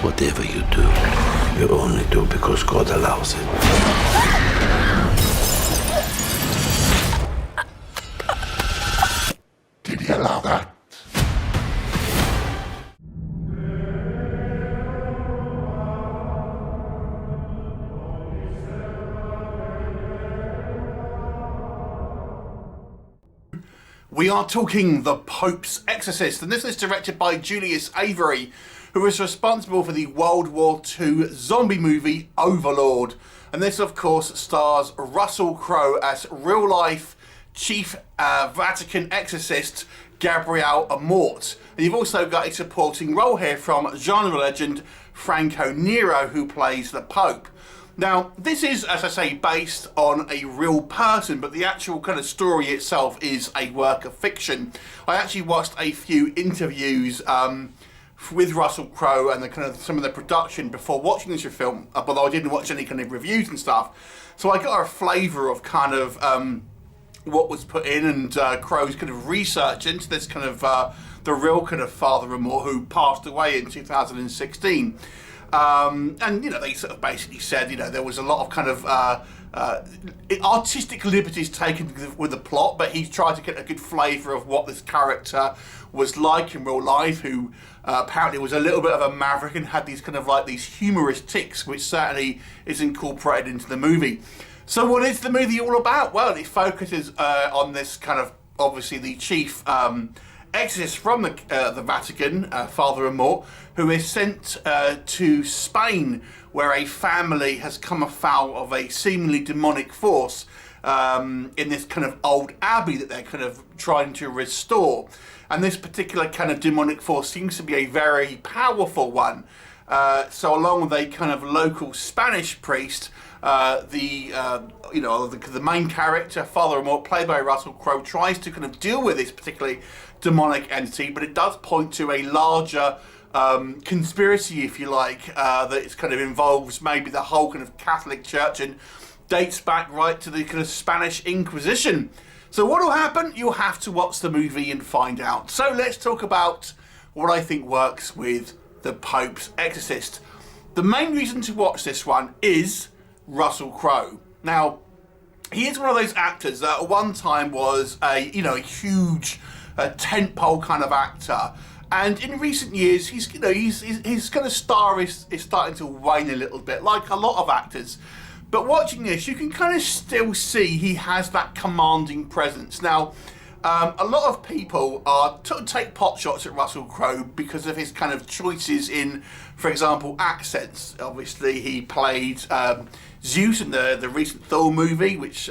Whatever you do, you only do because God allows it. Did he allow that? We are talking The Pope's Exorcist, and this is directed by Julius Avery, who was responsible for the World War II zombie movie Overlord. And this, of course, stars Russell Crowe as real-life Chief Vatican Exorcist Gabriele Amorth. And you've also got a supporting role here from genre legend Franco Nero, who plays the Pope. Now, this is, as I say, based on a real person, but the actual kind of story itself is a work of fiction. I actually watched a few interviews with Russell Crowe and the kind of some of the production before watching this film, although I didn't watch any kind of reviews and stuff. So I got a flavour of kind of what was put in, and Crowe's kind of research into this kind of the real kind of Father Amorth, who passed away in 2016. And, you know, they sort of basically said, you know, there was a lot of kind of artistic liberties taken with the plot, but he tried to get a good flavour of what this character was like in real life, who apparently was a little bit of a maverick and had these kind of like these humorous tics, which certainly is incorporated into the movie. So what is the movie all about? Well, it focuses on this kind of, obviously, the chief exorcist from the Vatican, Father Amorth, who is sent to Spain, where a family has come afoul of a seemingly demonic force in this kind of old abbey that they're kind of trying to restore. And this particular kind of demonic force seems to be a very powerful one. So along with a kind of local Spanish priest, the main character, Father Amorth, played by Russell Crowe, tries to kind of deal with this particularly demonic entity, but it does point to a larger conspiracy, if you like, that it kind of involves maybe the whole kind of Catholic Church and dates back right to the kind of Spanish Inquisition. So what will happen? You'll have to watch the movie and find out. So let's talk about what I think works with The Pope's Exorcist. The main reason to watch this one is Russell Crowe. Now, he is one of those actors that at one time was a huge tentpole kind of actor, and in recent years his kind of star is starting to wane a little bit, like a lot of actors. But watching this, you can kind of still see he has that commanding presence. Now, a lot of people take pot shots at Russell Crowe because of his kind of choices in, for example, accents. Obviously, he played Zeus in the recent Thor movie, which,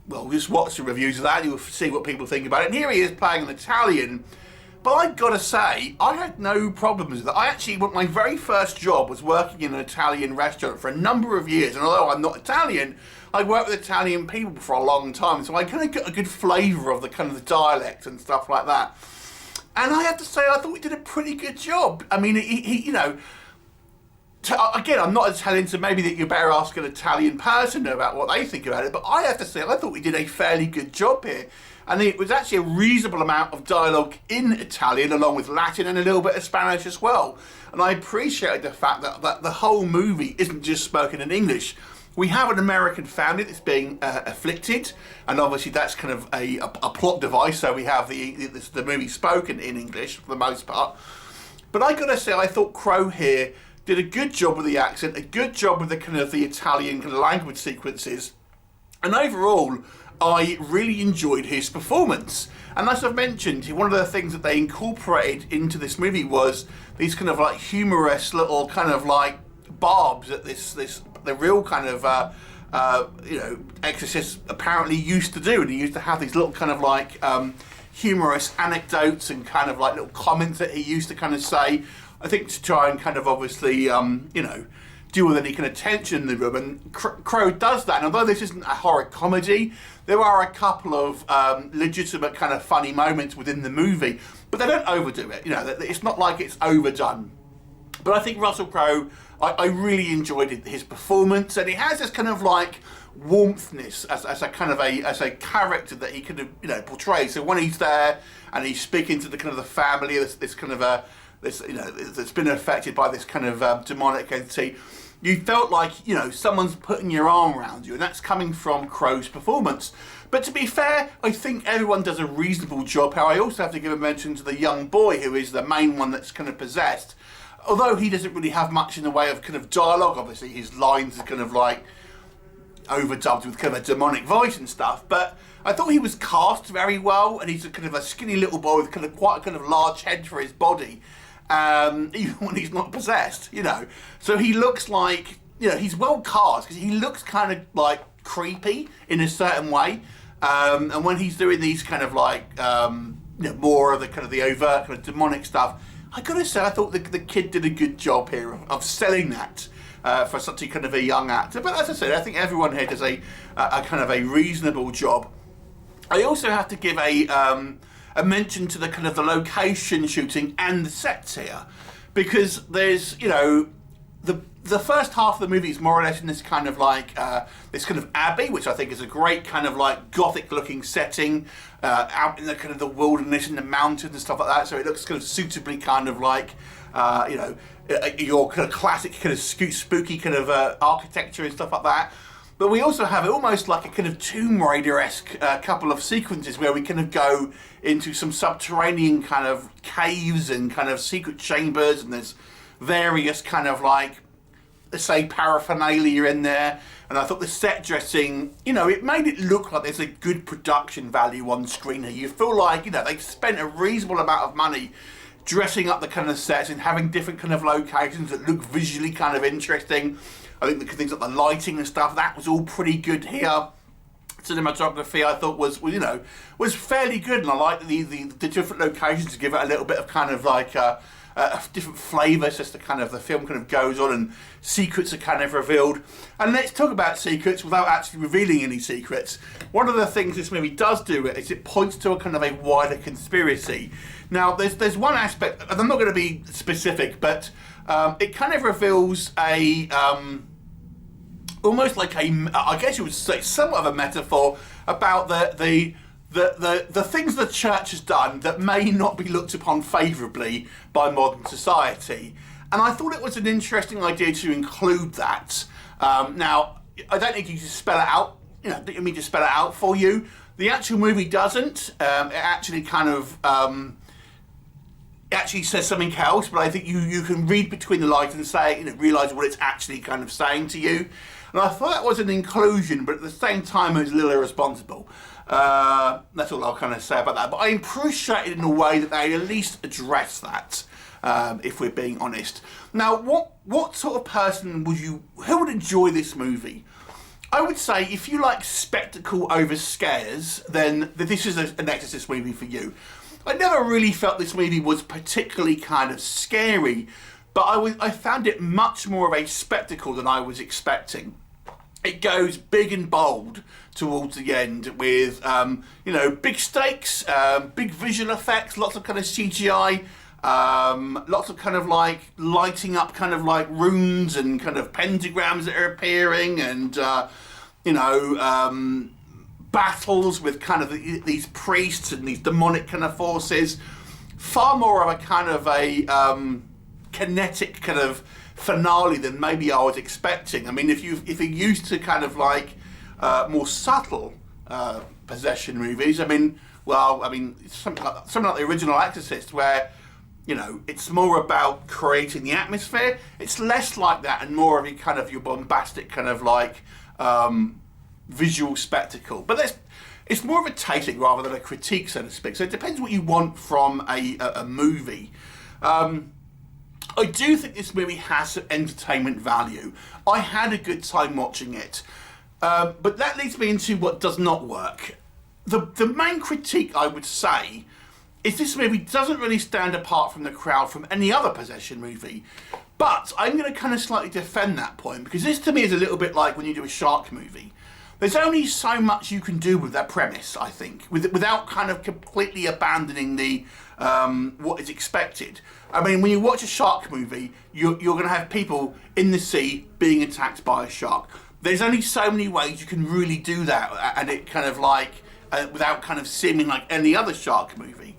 well, just watch the reviews of that, you'll see what people think about it. And here he is playing an Italian. But I've got to say, I had no problems with that. My very first job was working in an Italian restaurant for a number of years. And although I'm not Italian, I worked with Italian people for a long time. So I kind of got a good flavour of the kind of the dialect and stuff like that. And I have to say, I thought he did a pretty good job. I mean, again, I'm not Italian, so maybe that you're better ask an Italian person about what they think about it. But I have to say, I thought we did a fairly good job here. And it was actually a reasonable amount of dialogue in Italian, along with Latin and a little bit of Spanish as well. And I appreciated the fact that the whole movie isn't just spoken in English. We have an American family that's being afflicted, and obviously that's kind of a plot device, so we have the movie spoken in English for the most part. But I gotta say, I thought Crowe here did a good job with the accent, a good job with the kind of the Italian kind of language sequences, and overall, I really enjoyed his performance. And as I've mentioned, one of the things that they incorporated into this movie was these kind of like humorous little kind of like barbs that the real kind of exorcist apparently used to do, and he used to have these little kind of like humorous anecdotes and kind of like little comments that he used to kind of say, I think to try and kind of obviously deal with any kind of tension in the room. And Crowe does that. And although this isn't a horror comedy, there are a couple of legitimate kind of funny moments within the movie, but they don't overdo it. It's not like it's overdone. But I think Russell Crowe, I really enjoyed his performance, and he has this kind of like warmthness as a kind of a character that he kind of portrays. So when he's there and he's speaking to the kind of the family, this kind of this, that's been affected by this kind of demonic entity, you felt like, someone's putting your arm around you, and that's coming from Crowe's performance. But to be fair, I think everyone does a reasonable job. How I also have to give a mention to the young boy who is the main one that's kind of possessed. Although he doesn't really have much in the way of kind of dialogue, obviously his lines are kind of like overdubbed with kind of a demonic voice and stuff, but I thought he was cast very well, and he's a kind of a skinny little boy with kind of quite a kind of large head for his body, even when he's not possessed, So he looks like, he's well cast, because he looks kind of like creepy in a certain way, and when he's doing these kind of like, more of the kind of the overt kind of demonic stuff, I gotta say, I thought the kid did a good job here of selling that. For such a kind of a young actor, but as I said, I think everyone here does a kind of a reasonable job. I also have to give a mention to the kind of the location shooting and the sets here, because there's the first half of the movie is more or less in this kind of like this kind of abbey, which I think is a great kind of like gothic looking setting out in the kind of the wilderness in the mountains and stuff like that. So it looks kind of suitably kind of like your kind of classic kind of spooky kind of architecture and stuff like that. But we also have almost like a kind of Tomb Raider-esque couple of sequences where we kind of go into some subterranean kind of caves and kind of secret chambers, and there's various kind of like, let's say, paraphernalia in there. And I thought the set dressing, it made it look like there's a good production value on screen here. You feel like, they've spent a reasonable amount of money dressing up the kind of sets and having different kind of locations that look visually kind of interesting. I think the things like the lighting and stuff, that was all pretty good here. Cinematography, I thought was fairly good, and I like the different locations to give it a little bit of kind of like a different flavours as the kind of the film kind of goes on, and secrets are kind of revealed. And let's talk about secrets without actually revealing any secrets. One of the things this movie does do is it points to a kind of a wider conspiracy. Now, there's one aspect, and I'm not going to be specific, but it kind of reveals a almost like I guess you would say somewhat of a metaphor about the things the church has done that may not be looked upon favourably by modern society. And I thought it was an interesting idea to include that. Now, I don't think you can spell it out. I didn't mean to spell it out for you. The actual movie doesn't. It actually kind of it actually says something else, but I think you can read between the lines and say, realise what it's actually kind of saying to you. And I thought that was an inclusion, but at the same time it was a little irresponsible. That's all I'll kind of say about that. But I appreciate it in a way that they at least address that, if we're being honest. Now, what sort of person who would enjoy this movie? I would say if you like spectacle over scares, then this is an Exorcist movie for you. I never really felt this movie was particularly kind of scary, but I found it much more of a spectacle than I was expecting. It goes big and bold towards the end with, big stakes, big visual effects, lots of kind of CGI, lots of kind of like lighting up kind of like runes and kind of pentagrams that are appearing, and, battles with kind of these priests and these demonic kind of forces. Far more of a kind of a kinetic kind of finale than maybe I was expecting. I mean, if you're used to kind of like more subtle possession movies, something like the original Exorcist, where it's more about creating the atmosphere. It's less like that and more of your bombastic kind of like visual spectacle. But it's more of a tasting rather than a critique, so to speak. So it depends what you want from a movie. I do think this movie has some entertainment value. I had a good time watching it. But that leads me into what does not work. The main critique, I would say, is this movie doesn't really stand apart from the crowd from any other possession movie. But I'm going to kind of slightly defend that point, because this to me is a little bit like when you do a shark movie. There's only so much you can do with that premise, I think, without kind of completely abandoning the what is expected. I mean, when you watch a shark movie, you're going to have people in the sea being attacked by a shark. There's only so many ways you can really do that, and it kind of like without kind of seeming like any other shark movie.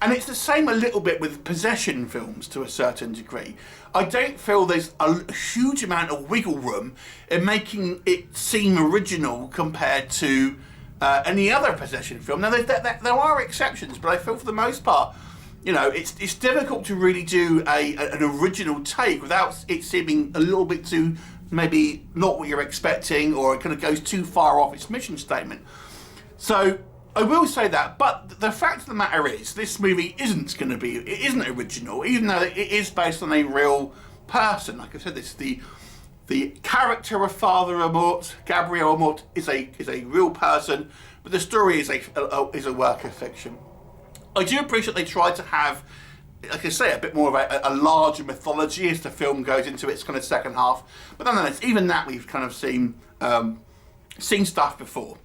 And it's the same a little bit with possession films to a certain degree. I don't feel there's a huge amount of wiggle room in making it seem original compared to any other possession film. Now, there are exceptions, but I feel for the most part, you know, it's difficult to really do an original take without it seeming a little bit too, maybe not what you're expecting, or it kind of goes too far off its mission statement. So I will say that, but the fact of the matter is, this movie isn't original, even though it is based on a real person. Like I said, the character of Father Amorth, Gabriele Amorth, is a real person, but the story is a work of fiction. I do appreciate they tried to have, like I say, a bit more of a larger mythology as the film goes into its kind of second half. But nonetheless, even that we've kind of seen stuff before.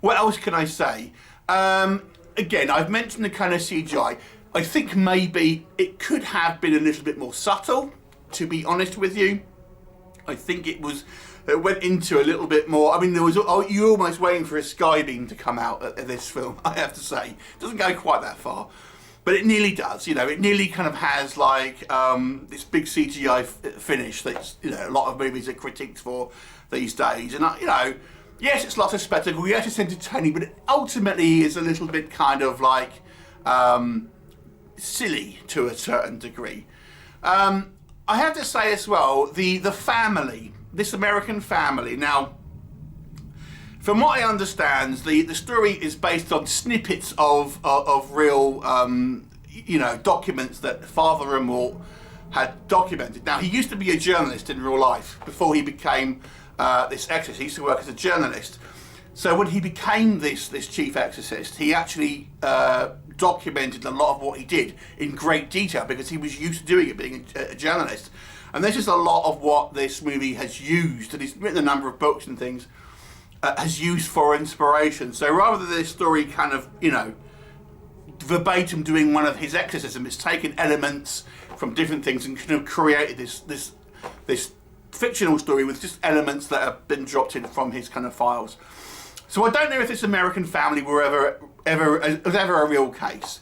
What else can I say? Again, I've mentioned the kind of CGI. I think maybe it could have been a little bit more subtle, to be honest with you. I think it went into a little bit more. I mean, you're almost waiting for a sky beam to come out at this film, I have to say. It doesn't go quite that far, but it nearly does. You know, it nearly kind of has like this big CGI finish that's, you know, a lot of movies are critiqued for these days. And you know, yes, it's lots of spectacle. Yes, it's entertaining, but it ultimately is a little bit kind of like silly to a certain degree. I have to say as well, the family, this American family. Now, from what I understand, the story is based on snippets of real, you know, documents that Father Amorth had documented. Now, he used to be a journalist in real life before he became this exorcist. He used to work as a journalist. So when he became this chief exorcist, he actually documented a lot of what he did in great detail because he was used to doing it, being a journalist. And this is a lot of what this movie has used, and he's written a number of books and things, has used for inspiration. So rather than this story kind of, you know, verbatim doing one of his exorcisms, it's taken elements from different things and kind of created this fictional story with just elements that have been dropped in from his kind of files. So I don't know if this American family was ever a real case.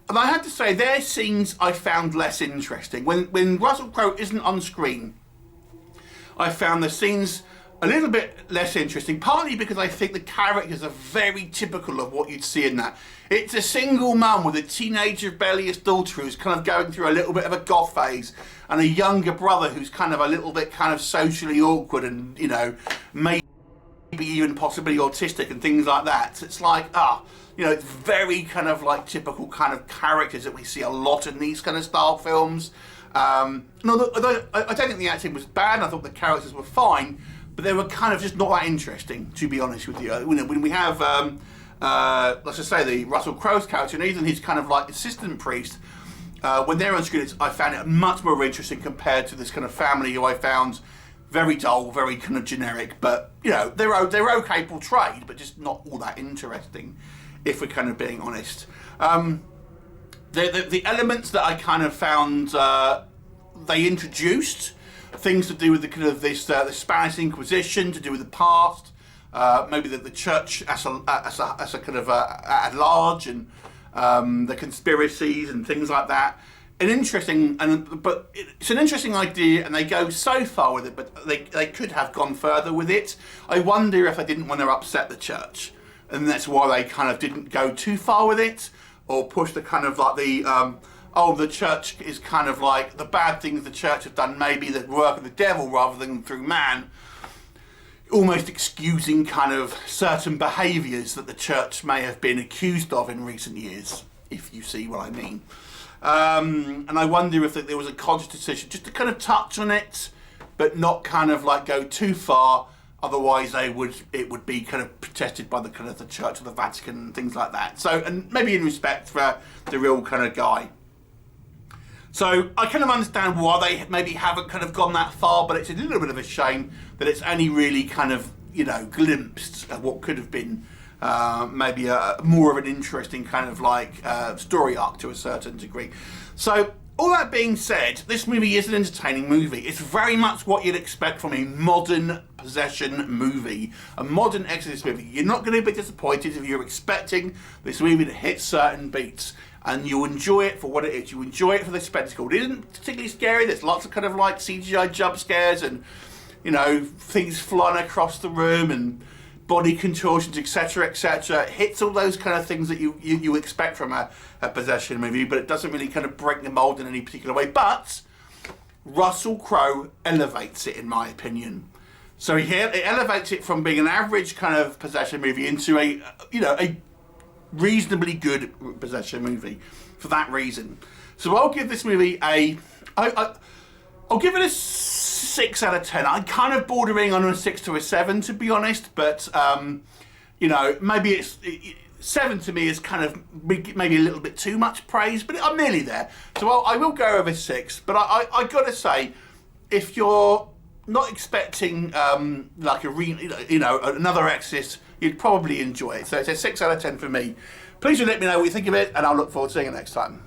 And I have to say, their scenes I found less interesting. When Russell Crowe isn't on screen, I found the scenes a little bit less interesting, partly because I think the characters are very typical of what you'd see in that. It's a single mum with a teenage rebellious daughter who's kind of going through a little bit of a goth phase, and a younger brother who's kind of a little bit kind of socially awkward and, you know, maybe even possibly autistic and things like that. So it's like, you know, it's very kind of like typical kind of characters that we see a lot in these kind of style films. No, I don't think the acting was bad. I thought the characters were fine, but they were kind of just not that interesting, to be honest with you. When we have, let's just say, the Russell Crowe's character, and even his kind of like assistant priest, when they're on screen, I found it much more interesting compared to this kind of family who I found very dull, very kind of generic. But you know, they're okay portrayed, but just not all that interesting, if we're kind of being honest. The elements that I kind of found they introduced things to do with the kind of the Spanish Inquisition, to do with the past, maybe the church as a kind of at large, and the conspiracies and things like that. But it's an interesting idea, and they go so far with it, but they could have gone further with it. I wonder if they didn't want to upset the church, and that's why they kind of didn't go too far with it, or push the kind of like the church is kind of like the bad things the church have done, maybe the work of the devil rather than through man, almost excusing kind of certain behaviours that the church may have been accused of in recent years, if you see what I mean. And I wonder if there was a conscious decision just to kind of touch on it, but not kind of like go too far. Otherwise, it would be kind of protested by the kind of the Church of the Vatican and things like that. So, and maybe in respect for the real kind of guy. So I kind of understand why they maybe haven't kind of gone that far, but it's a little bit of a shame that it's only really kind of, you know, glimpsed at what could have been maybe more of an interesting kind of like story arc to a certain degree. So all that being said, this movie is an entertaining movie. It's very much what you'd expect from a modern possession movie, a modern Exorcist movie. You're not going to be disappointed if you're expecting this movie to hit certain beats. and you enjoy it for what it is. You enjoy it for the spectacle. It isn't particularly scary. There's lots of kind of like CGI jump scares and, you know, things flying across the room and body contortions, etc., etc. It hits all those kind of things that you expect from a possession movie, but it doesn't really kind of break the mold in any particular way. But Russell Crowe elevates it, in my opinion. So it elevates it from being an average kind of possession movie into a reasonably good possession movie for that reason. So I'll give this movie I'll give it a 6 out of 10. I'm kind of bordering on a 6 to a 7, to be honest, but you know, maybe it's 7 to me is kind of maybe a little bit too much praise, but I'm nearly there. So I will go over 6, but I gotta say, if you're not expecting like another Exorcist, you'd probably enjoy it. So it's a 6 out of 10 for me. Please do let me know what you think of it, and I'll look forward to seeing you next time.